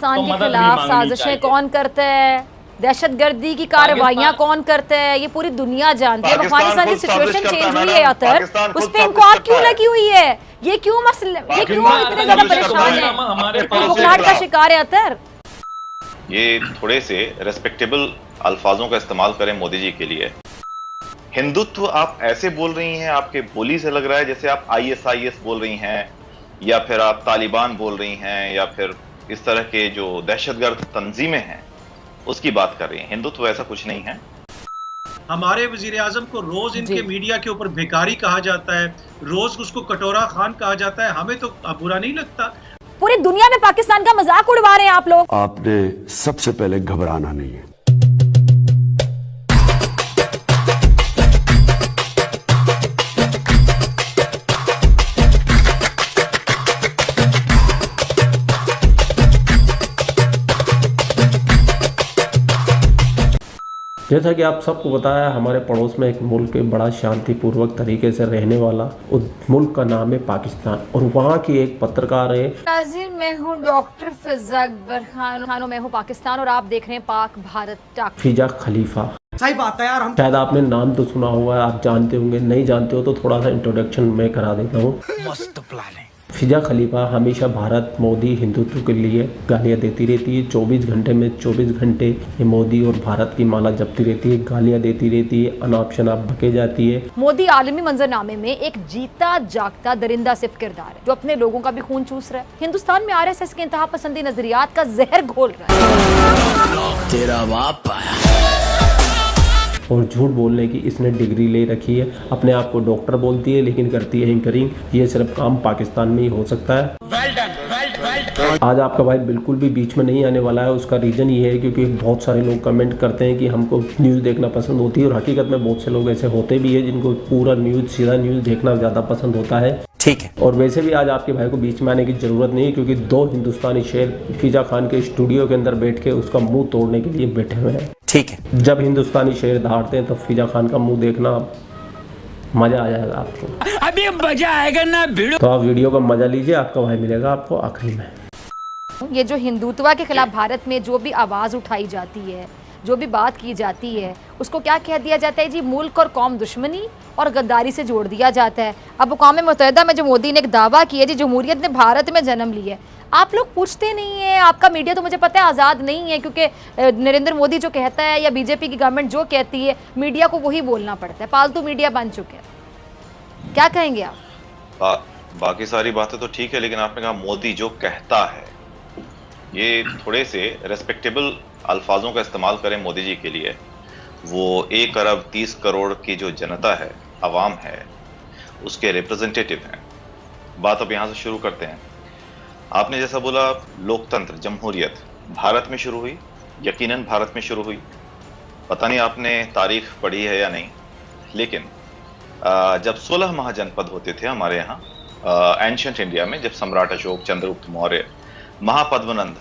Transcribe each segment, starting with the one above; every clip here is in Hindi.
पाकिस्तान के खिलाफ साजिशें कौन करता है, दहशतगर्दी की कार्रवाइयां कौन करता है, ये पूरी दुनिया जानती है। अफगानिस्तान की सिचुएशन चेंज हुई है अतर, उस पर इनको आग क्यों लगी हुई है? ये क्यों मसले, ये क्यों इतने ज्यादा परेशान है, बुखलाहट का शिकार है अतर? ये थोड़े से रेस्पेक्टेबल अल्फाजों का इस्तेमाल करें मोदी जी के लिए। हिंदुत्व आप ऐसे बोल रही हैं, आपके बोली से लग रहा है जैसे आप ISIS बोल रही हैं, या फिर आप तालिबान बोल रही हैं, या फिर इस तरह के जो दहशतगर्द तंजीमें हैं उसकी बात कर रही हैं। हिंदुत्व ऐसा कुछ नहीं है। हमारे वजीर आजम को रोज इनके मीडिया के ऊपर भिखारी कहा जाता है, रोज उसको कटोरा खान कहा जाता है, हमें तो बुरा नहीं लगता। पूरी दुनिया में पाकिस्तान का मजाक उड़वा रहे हैं आप लोग। आपने सबसे पहले घबराना नहीं है। जैसा कि आप सबको बताया, हमारे पड़ोस में एक मुल्क बड़ा शांतिपूर्वक तरीके से रहने वाला उस मुल्क का नाम है पाकिस्तान, और वहाँ की एक पत्रकार है। नाज़रीन, मैं हूँ डॉक्टर फिजा अकबर खान, मैं हूँ पाकिस्तान और आप देख रहे हैं पाक भारत टॉक। फिजा खलीफा, सही बात है यार, हम शायद आपने नाम तो सुना हुआ है, आप जानते होंगे, नहीं जानते हो तो थोड़ा सा इंट्रोडक्शन मैं करा देता हूँ। मस्त प्लान है। फिजा खलीफा हमेशा भारत मोदी हिंदुत्व के लिए गालियाँ देती रहती है। 24 घंटे में 24 घंटे ये मोदी और भारत की माला जपती रहती है, गालियाँ देती रहती है, अनाप शनाप बके जाती है। मोदी आलमी मंजरनामे में एक जीता जागता दरिंदा सिर्फ किरदार है जो अपने लोगों का भी खून चूस रहा है। हिंदुस्तान में RSS के इंतहा पसंदी नजरियात का जहर घोल रहा है। तेरा बाप आया। और झूठ बोलने की इसने डिग्री ले रखी है, अपने आप को डॉक्टर बोलती है लेकिन करती है एंकरिंग। ये सिर्फ काम पाकिस्तान में ही हो सकता है। आज आपका भाई बिल्कुल भी बीच में नहीं आने वाला है। उसका रीज़न ये है क्योंकि बहुत सारे लोग कमेंट करते हैं कि हमको न्यूज़ देखना पसंद होती है, और हकीकत में बहुत से लोग ऐसे होते भी है जिनको पूरा न्यूज़, सीधा न्यूज़ देखना ज़्यादा पसंद होता है। ठीक है। और वैसे भी आज आपके भाई को बीच में आने की ज़रूरत नहीं है, क्योंकि 2 हिंदुस्तानी शेर फिजा खान के स्टूडियो के अंदर बैठ के उसका मुंह तोड़ने के लिए बैठे हुए हैं। ठीक है। जब हिंदुस्तानी शेर दहाड़ते हैं तो फिजा खान का मुंह देखना मजा आ जाएगा आपको। अभी मजा आएगा ना भिड़ो। तो आप वीडियो का मजा लीजिए, आपका भाई मिलेगा आपको आखिरी में। ये जो हिंदुत्व के खिलाफ भारत में जो भी आवाज़ उठाई जाती है, जो भी बात की जाती है, उसको क्या कह दिया जाता है जी? मुल्क और कौम दुश्मनी और गद्दारी से जोड़ दिया जाता है। अब अक़वाम मुत्तहिदा में जो मोदी ने एक दावा किया जी, जमहूरियत ने भारत में जन्म लिया है, आप लोग पूछते नहीं है। आपका मीडिया तो मुझे पता है आज़ाद नहीं है, क्योंकि नरेंद्र मोदी जो कहता है या बीजेपी की गवर्नमेंट जो कहती है, मीडिया को वही बोलना पड़ता है। पालतू मीडिया बन चुके हैं। क्या कहेंगे आप? बाकी सारी बातें तो ठीक है, लेकिन आपने कहा मोदी जो कहता है, ये थोड़े से रेस्पेक्टेबल अल्फाजों का इस्तेमाल करें मोदी जी के लिए। वो 1 अरब 30 करोड़ की जो जनता है, अवाम है, उसके रिप्रेजेंटेटिव हैं। बात अब यहाँ से शुरू करते हैं। आपने जैसा बोला, लोकतंत्र, जमहूरियत भारत में शुरू हुई, यकीनन भारत में शुरू हुई। पता नहीं आपने तारीख पढ़ी है या नहीं, लेकिन जब 16 महाजनपद होते थे हमारे यहाँ एंशियंट इंडिया में, जब सम्राट अशोक, चंद्रगुप्त मौर्य, महापद्मनंद,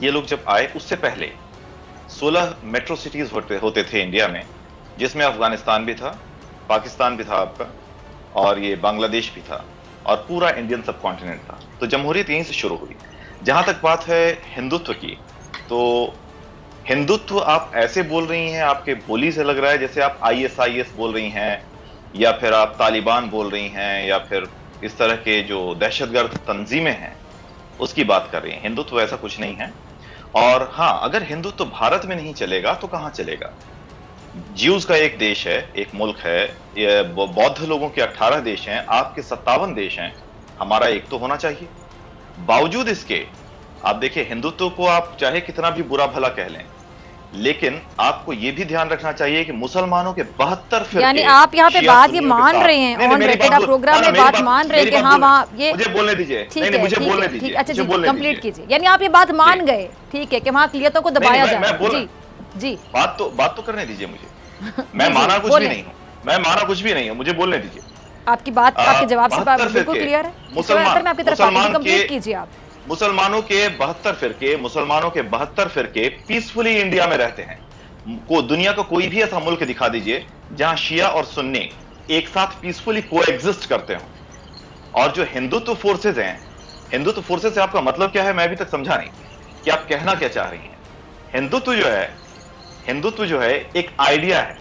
ये लोग जब आए, उससे पहले 16 मेट्रो सिटीज होते थे इंडिया में, जिसमें अफगानिस्तान भी था, पाकिस्तान भी था आपका, और ये बांग्लादेश भी था, और पूरा इंडियन सब कॉन्टिनेंट था। तो जमहूरियत यहीं से शुरू हुई। जहां तक बात है हिंदुत्व की, तो हिंदुत्व आप ऐसे बोल रही हैं, आपके बोली से लग रहा है जैसे आप ISIS बोल रही हैं, या फिर आप तालिबान बोल रही हैं, या फिर इस तरह के जो दहशतगर्द तंजीमें हैं उसकी बात कर रही हैं। हिंदुत्व ऐसा कुछ नहीं है। और हाँ, अगर हिंदुत्व भारत में नहीं चलेगा तो कहाँ चलेगा? ज्यूज का एक देश है, एक मुल्क है, ये बौद्ध लोगों के 18 देश हैं, आपके 57 देश हैं, हमारा एक तो होना चाहिए। बावजूद इसके आप देखिए, हिंदुत्व को आप चाहे कितना भी बुरा भला कह लें, लेकिन आपको यह भी ध्यान रखना चाहिए कि मुसलमानों के 72 फिरके, यानी आप यहाँ पे बात ये मान रहे हैं, ऑन रिकॉर्ड आप प्रोग्राम में बात मान रहे हैं कि हाँ वहाँ ये, मुझे बोलने दीजिए, ठीक है, मुझे बोलने दीजिए, अच्छा जी, कंप्लीट कीजिए। यानी आप ये बात मान गए, ठीक है, कि वहाँ अक़लियतों को दबाया जाए। जी जी, बात तो करने दीजिए मुझे। मैं माना कुछ भी नहीं हूँ, मैं माना कुछ भी नहीं हूँ, मुझे बोलने दीजिए। आपकी बात आपके जवाब से बिल्कुल क्लियर है। मुसलमान, मैं आपकी तरफ कंप्लीट कीजिए आप। मुसलमानों के 72 फिरके पीसफुली इंडिया में रहते हैं। को दुनिया का कोई भी ऐसा मुल्क दिखा दीजिए जहां शिया और सुन्नी एक साथ पीसफुली कोएग्जिस्ट करते हो। और जो हिंदुत्व फोर्सेज हैं, हिंदुत्व फोर्सेज से आपका मतलब क्या है, मैं अभी तक समझा नहीं। कि आप कहना क्या चाह रही हैं। हिंदुत्व जो है एक आइडिया है,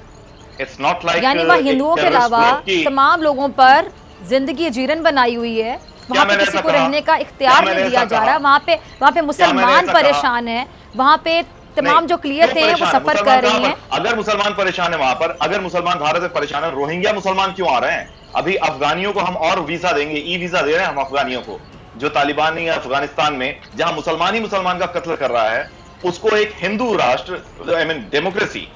इट्स नॉट लाइक, यानी वह हिंदुओं के अलावा तमाम लोगों पर जिंदगी जीरन बनाई हुई है, वहां पे किसी को रहने का इख्तियार नहीं दिया जा रहा, वहां पे मुसलमान परेशान है, वहां पे तमाम जो क्लियतें हैं वो सफर कर रही हैं। अगर मुसलमान परेशान है वहां पर, अगर मुसलमान भारत में परेशान है, रोहिंग्या मुसलमान क्यों आ रहे हैं? अभी अफगानियों को हम और वीजा देंगे, ई वीजा दे रहे हैं हम अफगानियों को, जो तालिबानी है अफगानिस्तान में, जहां मुसलमान ही मुसलमान का कत्ल कर रहा है, उसको एक हिंदू राष्ट्र, आई मीन डेमोक्रेसी,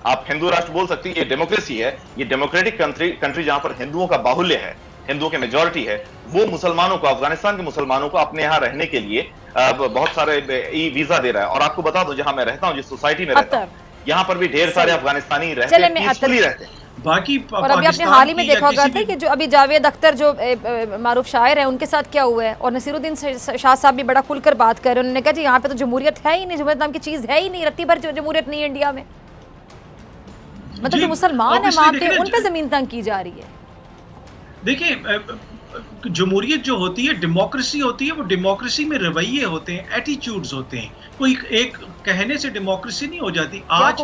आप हिंदू राष्ट्र बोल सकती है, ये डेमोक्रेसी है, ये डेमोक्रेटिक कंट्री जहां पर हिंदुओं का बाहुल्य है, हिंदुओं की मेजॉरिटी है, वो मुसलमानों को, अफगानिस्तान के मुसलमानों को अपने यहाँ रहने के लिए बहुत सारे ई वीजा दे रहा है। और आपको बता दूं, जहां मैं रहता हूं, जिस सोसाइटी में रहता हूं, यहाँ पर भी ढेर सारे अफगानिस्तानी रहते हैं, पीसफुली रहते हैं। बाकी और अभी आपने हाल ही में देखा होगा था कि जो अभी जावेद अख्तर जो मारूफ शायर है, उनके साथ क्या हुआ है, और नसीरुद्दीन शाह साहब भी बड़ा खुलकर बात कर रहे हैं। उन्होंने कहा जी यहाँ पे तो जमहूरियत है ही नहीं, जमहूरियत नाम की चीज है ही नहीं, रत्ती भर जमहूरियत नहीं है इंडिया में। मतलब जो मुसलमान है वहां पे, उन पे जमीन तंग की जा रही है। देखिए, जमहूरियत जो होती है, डेमोक्रेसी होती है, वो डेमोक्रेसी में रवैये होते हैं, एटीट्यूड्स होते हैं, कोई एक कहने से डेमोक्रेसी नहीं हो जाती। आज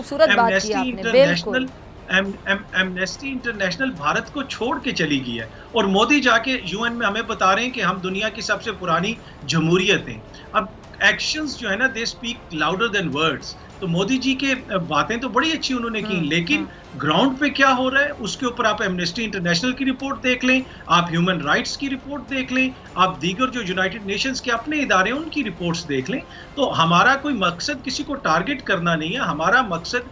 एमनेस्टी इंटरनेशनल भारत को छोड़ के चली गई है, और मोदी जाके यूएन में हमें बता रहे हैं कि हम दुनिया की सबसे पुरानी जमहूरियत हैं। अब एक्शंस जो है ना, they speak louder than words. तो मोदी जी के बातें तो बड़ी अच्छी उन्होंने की, लेकिन ग्राउंड पे क्या हो रहा है उसके ऊपर आप एमनेस्टी इंटरनेशनल की रिपोर्ट देख लें, आप ह्यूमन राइट्स की रिपोर्ट देख लें, आप दीगर जो यूनाइटेड नेशंस के अपने इदारे हैं उनकी रिपोर्ट्स देख लें। तो हमारा कोई मकसद किसी को टारगेट करना नहीं है, हमारा मकसद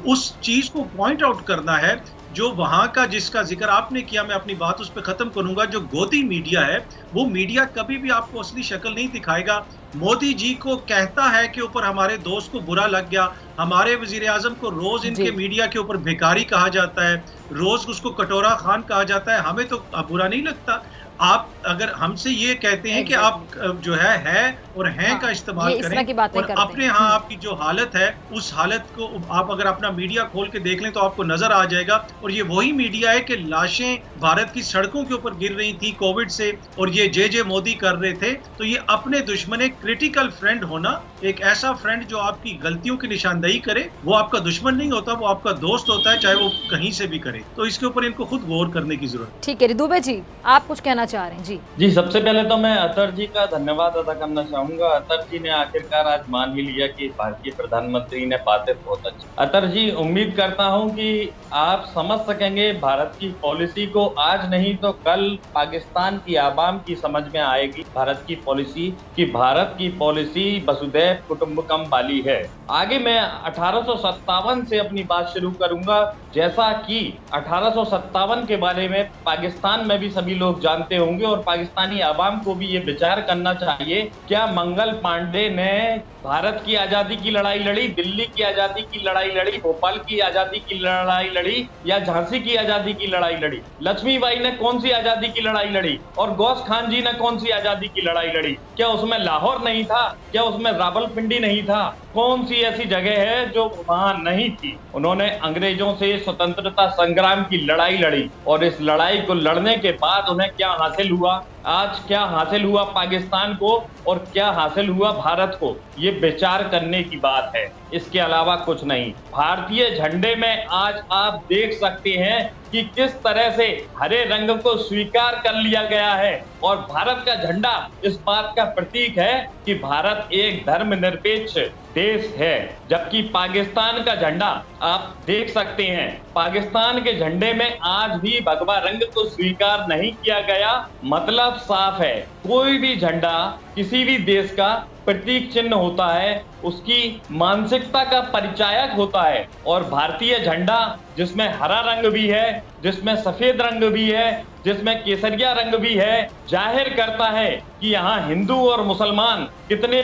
उस चीज को पॉइंट आउट करना है जो वहां का, जिसका जिक्र आपने किया। मैं अपनी बात उस पर खत्म करूंगा। जो गोदी मीडिया है, वो मीडिया कभी भी आपको असली शक्ल नहीं दिखाएगा। मोदी जी को कहता है कि ऊपर हमारे दोस्त को बुरा लग गया, हमारे वजीर आजम को रोज इनके मीडिया के ऊपर भिखारी कहा जाता है, रोज उसको कटोरा खान कहा जाता है, हमें तो बुरा नहीं लगता। आप अगर हमसे ये कहते हैं कि आप जो है और हैं का इस्तेमाल करें, और अपने यहाँ आपकी जो हालत है, उस हालत को आप अगर अपना मीडिया खोल के देख लें तो आपको नजर आ जाएगा। और ये वही मीडिया है कि लाशें भारत की सड़कों के ऊपर गिर रही थी कोविड से, और ये जे मोदी कर रहे थे। तो ये अपने दुश्मन, एक क्रिटिकल फ्रेंड होना, एक ऐसा फ्रेंड जो आपकी गलतियों की निशानदेही करे, वो आपका दुश्मन नहीं होता, वो आपका दोस्त होता है, चाहे वो कहीं से भी करे। तो इसके ऊपर इनको खुद गौर करने की जरूरत है। ठीक है दुबे जी, आप कुछ कहना चाह रहे हैं? जी, सबसे पहले तो मैं अतर जी का धन्यवाद अदा करना चाहूंगा। अतर जी ने आखिरकार आज मान ही लिया कि भारतीय प्रधानमंत्री ने बातें बहुत अच्छी। अतर जी, उम्मीद करता हूं कि आप समझ सकेंगे भारत की पॉलिसी को। आज नहीं तो कल पाकिस्तान की आवाम की समझ में आएगी भारत की पॉलिसी, कि भारत की पॉलिसी वसुधैव कुटुंबकम वाली है। आगे मैं 1857 से अपनी बात शुरू करूंगा। जैसा कि 1857 के बारे में पाकिस्तान में भी सभी लोग जानते होंगे, और पाकिस्तानी आवाम को भी ये विचार करना चाहिए, क्या मंगल पांडे ने भारत की आजादी की लड़ाई लड़ी, दिल्ली की आजादी की लड़ाई लड़ी, भोपाल की आजादी की लड़ाई लड़ी, या झांसी की आजादी की लड़ाई लड़ी? लक्ष्मीबाई ने कौन सी आजादी की लड़ाई लड़ी, और गौस खान जी ने कौन सी आजादी की लड़ाई लड़ी? क्या उसमें लाहौर नहीं था? क्या उसमें रावलपिंडी नहीं था? कौन सी ऐसी जगह है जो वहां नहीं थी? उन्होंने अंग्रेजों से स्वतंत्रता संग्राम की लड़ाई लड़ी, और इस लड़ाई को लड़ने के बाद उन्हें क्या हासिल हुआ? आज क्या हासिल हुआ पाकिस्तान को, और क्या हासिल हुआ भारत को? ये विचार करने की बात है, इसके अलावा कुछ नहीं। भारतीय झंडे में आज आप देख सकते हैं कि किस तरह से हरे रंग को स्वीकार कर लिया गया है, और भारत का झंडा इस बात का प्रतीक है कि भारत एक धर्मनिरपेक्ष देश है। जबकि पाकिस्तान का झंडा आप देख सकते हैं, पाकिस्तान के झंडे में आज भी भगवा रंग को स्वीकार नहीं किया गया। मतलब साफ है, कोई भी झंडा किसी भी देश का प्रतीक चिन्ह होता है, उसकी मानसिकता का परिचायक होता है। और भारतीय झंडा, जिसमें हरा रंग भी है, जिसमें सफेद रंग भी है, जिसमें केसरिया रंग भी है, जाहिर करता है कि यहाँ हिंदू और मुसलमान कितने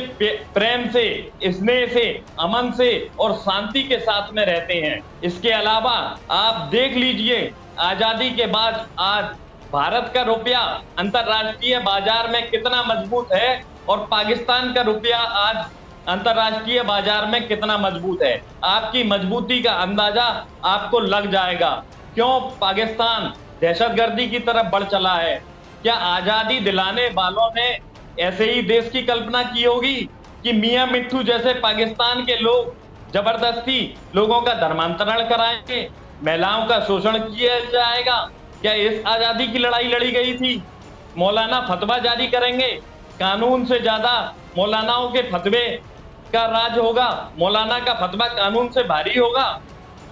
प्रेम से, स्नेह से, अमन से और शांति के साथ में रहते हैं। इसके अलावा आप देख लीजिए, आजादी के बाद आज भारत का रुपया अंतर्राष्ट्रीय बाजार में कितना मजबूत है, और पाकिस्तान का रुपया आज अंतर्राष्ट्रीय बाजार में कितना मजबूत है। आपकी मजबूती का अंदाजा आपको लग जाएगा। क्यों पाकिस्तान दहशतगर्दी की तरफ बढ़ चला है? क्या आजादी दिलाने वालों ने ऐसे ही देश की कल्पना की होगी? कि मियां मिट्ठू जैसे पाकिस्तान के लोग जबरदस्ती लोगों का धर्मांतरण कराएंगे, महिलाओं का शोषण किया जाएगा? क्या इस आजादी की लड़ाई लड़ी गई थी? मौलाना फतवा जारी करेंगे, कानून से ज्यादा मौलानाओं के फतवे का राज होगा, मौलाना का फतवा कानून से भारी होगा।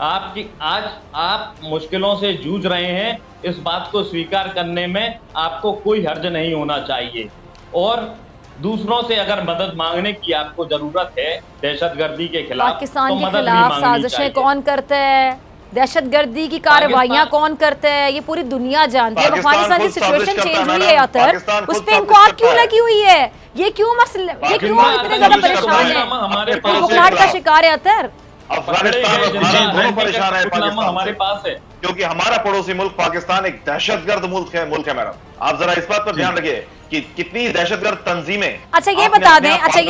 आज आप मुश्किलों से जूझ रहे हैं, इस बात को स्वीकार करने में आपको कोई हर्ज नहीं होना चाहिए। और दूसरों से अगर मदद मांगने की आपको जरूरत है दहशतगर्दी के खिलाफ, पाकिस्तान तो के मदद नहीं खिलाफ मांगनी साजिशें चाहिए। कौन करते हैं, दहशतगर्दी की कार्रवाइयां कौन करते हैं, ये पूरी दुनिया जानती है। अफगानिस्तान की सिचुएशन चेंज हुई है अतर, उस पे इनको आग क्यों लगी हुई है? ये क्यों मसले, ये क्यों इतने ज्यादा परेशान है, बुखलाहट का शिकार है अतर? अफगानिस्तान और भारत दोनों परेशान है पाकिस्तान हमारे पास है, क्योंकि हमारा पड़ोसी मुल्क पाकिस्तान एक दहशतगर्द मुल्क है मैडम। आप जरा इस बात पर ध्यान रखिए कि कितनी दहशतगर्द तंजीमें। अच्छा ये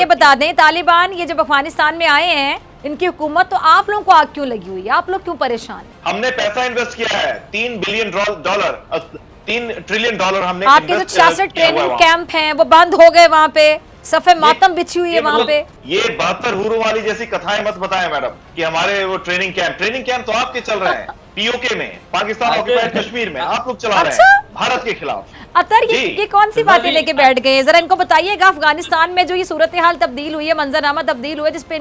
बता दें तालिबान ये जब अफगानिस्तान में आए हैं इनकी हुकूमत, तो आप लोगों को आग क्यों लगी हुई है? आप लोग क्यों परेशान हैं? हमने पैसा इन्वेस्ट किया है, $3 बिलियन, $3 ट्रिलियन हमने। आपके जो 66 ट्रेनिंग कैंप हैं वो बंद हो गए, वहां पे सफे मातम बिछी हुई है वहां पे। ये 72 हुरों वाली जैसी कथाएं मत बताएं मैडम कि हमारे वो ट्रेनिंग कैंप तो आपके चल रहे हैं पीओके में, पाकिस्तान ऑक्युपाइड कश्मीर में आप लोग चला रहे हैं भारत के खिलाफ। अतर ये कौन सी बातें लेके बैठ गए? जरा इनको बताइएगा, अफगानिस्तान में जो ये सूरत हाल तब्दील हुई है, मंजरनामा तब्दील हुआ है, जिसपे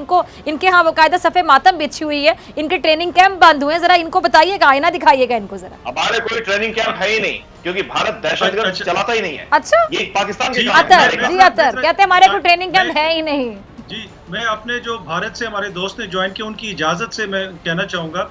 इनके यहाँ बाकायदा सफे मातम बिछी हुई है, इनके ट्रेनिंग कैंप बंद हुए, जरा इनको बताइएगा, आईना दिखाइएगा इनको जरा। हमारे कोई ट्रेनिंग कैंप है ही नहीं, क्योंकि भारत दहशतगर्द चलाता ही नहीं है। अच्छा, ये पाकिस्तान की अतर कहते हैं हमारे कोई ट्रेनिंग कैंप है ही नहीं। जी, मैं अपने जो भारत से हमारे दोस्त ने ज्वाइन किया उनकी इजाजत से मैं कहना चाहूंगा।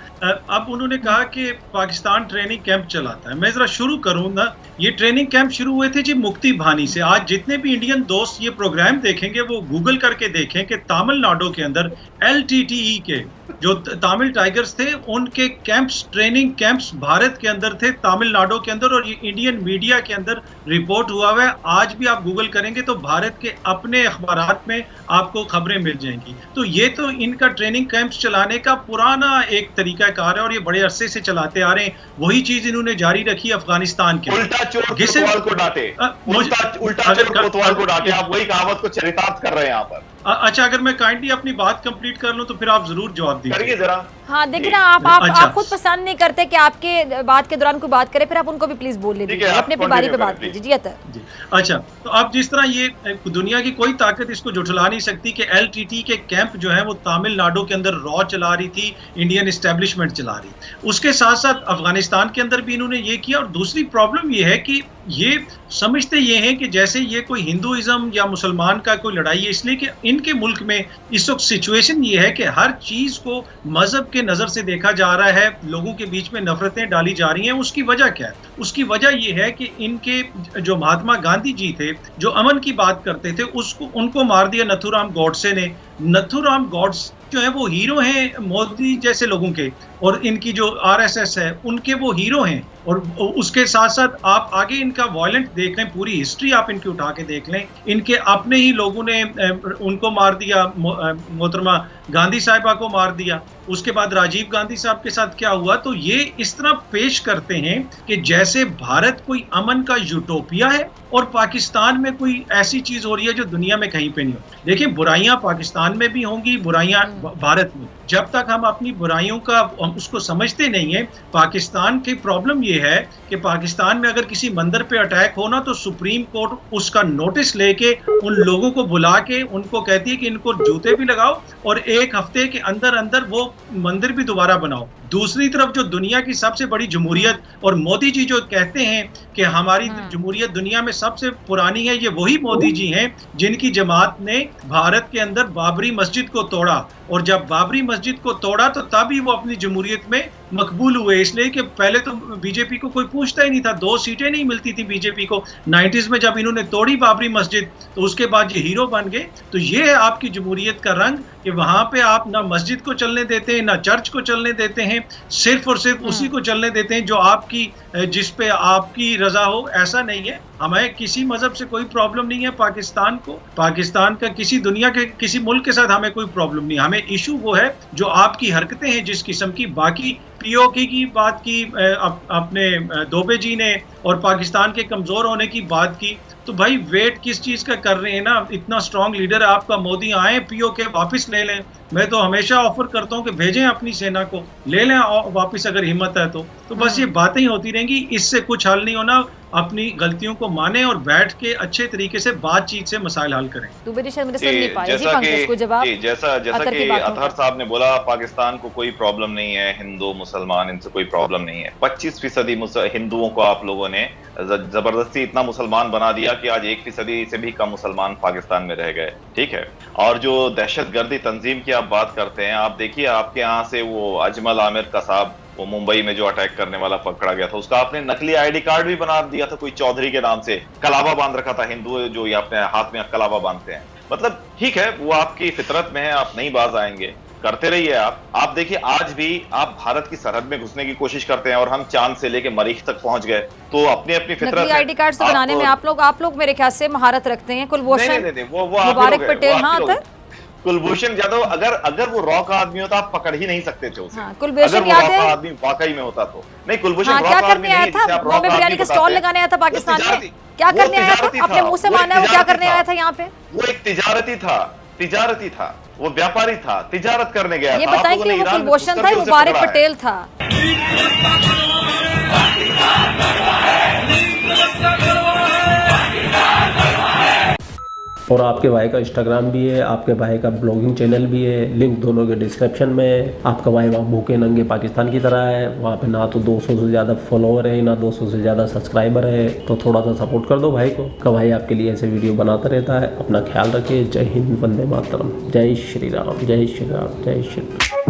अब उन्होंने कहा कि पाकिस्तान ट्रेनिंग कैंप चलाता है। मैं जरा शुरू करूं ना, ये ट्रेनिंग कैंप शुरू हुए थे जी मुक्ति भानी से। आज जितने भी इंडियन दोस्त ये प्रोग्राम देखेंगे वो गूगल करके देखें कि तमिलनाडु के अंदर LTTE के जो तमिल टाइगर्स थे उनके कैंप्स, ट्रेनिंग कैंप्स भारत के अंदर थे, तमिलनाडु के अंदर, और ये इंडियन मीडिया के अंदर रिपोर्ट हुआ है। आज भी आप गूगल करेंगे तो भारत के अपने अखबारात में आपको खबरें मिल जाएंगी। तो ये तो इनका ट्रेनिंग कैंप्स चलाने का पुराना एक तरीका कार है और ये बड़े अरसे से चलाते आ रहे हैं। वही चीज इन्होंने जारी रखी अफगानिस्तान के। उल्टा चोर कोतवाल को डांटे, उल्टा चोर कोतवाल को डांटे, आप वही कहावत को चरितार्थ कर रहे हैं यहाँ पर। अच्छा, अगर मैं काइंडली अपनी बात कंप्लीट कर लूं तो फिर आप जरूर जवाब दीजिए जरा। हाँ देखिए ना, आप खुद पसंद नहीं करते कि आपके बात के दौरान कोई बात करे, फिर आप उनको भी प्लीज बोल लीजिए, अपने बारी पे बात कीजिए। जी अतर। अच्छा, तो अब जिस तरह ये दुनिया की कोई ताकत इसको झुठला नहीं सकती कि LTT के कैंप जो है वो तमिलनाडु के अंदर रॉ चला रही थी, इंडियन एस्टेब्लिशमेंट चला रही। उसके साथ साथ अफगानिस्तान के अंदर भी इन्होंने ये किया। और दूसरी प्रॉब्लम ये है कि ये समझते ये हैं कि जैसे ये कोई हिंदुइज्म या मुसलमान का कोई लड़ाई है, इसलिए कि इनके मुल्क में इस वक्त सिचुएशन ये है कि हर चीज को मजहब के नजर से देखा जा रहा है, लोगों के बीच में नफरतें डाली जा रही हैं। उसकी वजह क्या है? उसकी वजह ये है कि इनके जो महात्मा गांधी जी थे जो अमन की बात करते थे, उनको मार दिया नथुराम गॉडसे ने। नथुराम गॉडसे जो है वो हीरो हैं मोदी जैसे लोगों के, और इनकी जो RSS है उनके वो हीरो हैं। और उसके साथ साथ आप आगे इनका वायलेंट देख लें, पूरी हिस्ट्री आप इनकी उठा के देख लें, इनके अपने ही लोगों ने उनको मार दिया, मोहतरमा गांधी साहिबा को मार दिया। उसके बाद राजीव गांधी साहब के साथ क्या हुआ? तो ये इस तरह पेश करते हैं कि जैसे भारत कोई अमन का यूटोपिया है और पाकिस्तान में कोई ऐसी चीज हो रही है जो दुनिया में कहीं पे नहीं हो। देखिए, बुराइयां पाकिस्तान में भी होंगी, बुराइयां भारत में। जब तक हम अपनी बुराइयों का उसको समझते नहीं है, पाकिस्तान की प्रॉब्लम ये है कि पाकिस्तान में अगर किसी मंदिर पे अटैक होना तो सुप्रीम कोर्ट उसका नोटिस लेके उन लोगों को बुला के उनको कहती है कि इनको जूते भी लगाओ और 1 हफ्ते के अंदर अंदर वो मंदिर भी दोबारा बनाओ। दूसरी तरफ जो दुनिया की सबसे बड़ी जमहूरियत, और मोदी जी जो कहते हैं कि हमारी जमहूरियत दुनिया में सबसे पुरानी है, ये वही मोदी जी हैं जिनकी जमात ने भारत के अंदर बाबरी मस्जिद को तोड़ा। और जब बाबरी मस्जिद को तोड़ा तो तभी वो अपनी जमहूरियत में मकबूल हुए, इसलिए कि पहले तो बीजेपी को कोई पूछता ही नहीं था, 2 सीटें नहीं मिलती थी बीजेपी को। 90s में जब इन्होंने तोड़ी बाबरी मस्जिद तो उसके बाद ये हीरो बन गए। तो ये है आपकी जमहूरियत का रंग कि वहां पे आप ना मस्जिद को चलने देते हैं, ना चर्च को चलने देते हैं, सिर्फ और सिर्फ उसी को चलने देते हैं जो आपकी, जिस पे आपकी रजा हो। ऐसा नहीं है, हमें किसी मजहब से कोई प्रॉब्लम नहीं है। पाकिस्तान को, पाकिस्तान का किसी दुनिया के किसी मुल्क के साथ हमें कोई प्रॉब्लम नहीं। हमें इशू वो है जो आपकी हरकतें हैं जिस किस्म की। बाकी POK की बात की अपने दोबे जी ने और पाकिस्तान के कमजोर होने की बात की, तो भाई वेट किस चीज का कर रहे हैं ना, इतना स्ट्रांग लीडर है आपका मोदी, आए पीओके वापस ले लें। मैं तो हमेशा ऑफर करता हूं कि भेजें अपनी सेना को, ले लें वापस अगर हिम्मत है तो बस ये बातें ही होती रहेंगी, इससे कुछ हल नहीं होना। अपनी गलतियों को माने और बैठ के अच्छे तरीके से बातचीत से मसाइल हल करें। दुबे जी शायद मुझे सुन नहीं पाए जी जैसा पंकज को जवाब। जैसा अतर की कि बातों अतहर का। साहब ने बोला, पाकिस्तान को कोई प्रॉब्लम नहीं है, हिंदू मुसलमान इनसे कोई प्रॉब्लम नहीं है। 25% हिंदुओं को आप लोगों ने जबरदस्ती इतना मुसलमान बना दिया कि आज 1% से भी कम मुसलमान पाकिस्तान में रह गए, ठीक है। और जो दहशतगर्दी तंजीम की आप बात करते हैं, आप देखिए आपके यहाँ से वो अजमल आमिर कसाब, वो मुंबई में जो अटैक करने वाला पकड़ा गया था, उसका आपने नकली आईडी कार्ड भी बना दिया था कोई चौधरी के नाम से, कलावा बांध रखा था। हिंदू जो ये अपने हाथ में कलावा बांधते हैं, मतलब ठीक है वो आपकी फितरत में है, आप नहीं बाज आएंगे, करते रहिए आप देखिए आज भी आप भारत की सरहद में घुसने की कोशिश करते हैं और हम चांद से लेके मरीख तक पहुंच गए, तो अपनी अपनी फितरत नकली आईडी कार्ड बनाने में आप लोग मेरे ख्याल से महारत रखते हैं। कुलभूषण मुबारक पटेल, हाँ कुलभूषण जाधव अगर वो रॉ का आदमी होता आप पकड़ ही नहीं सकते थे उसे। कुलभूषण याद है आदमी वाकई में होता तो नहीं। कुलभूषण क्या करने आया था? बॉम्बे बिरयानी का स्टॉल लगाने आया था पाकिस्तान में, क्या करने आया था? अपने मुंह से माना है वो क्या करने आया था यहाँ पे? वो एक तिजारती था, वो व्यापारी था, तिजारत करने गया। ये बताएं कि वो कुलभूषण था, मुबारक पटेल था। और आपके भाई का इंस्टाग्राम भी है, आपके भाई का ब्लॉगिंग चैनल भी है, लिंक दोनों के डिस्क्रिप्शन में है। आपका भाई वहाँ भूखे नंगे पाकिस्तान की तरह है, वहाँ पे ना तो 200 से ज़्यादा फॉलोअर है, ना 200 से ज़्यादा सब्सक्राइबर है, तो थोड़ा सा सपोर्ट कर दो भाई को। का भाई आपके लिए ऐसे वीडियो बनाता रहता है। अपना ख्याल रखिए। जय हिंद, वंदे मातरम, जय श्री राम, जय श्री राम, जय श्री राम।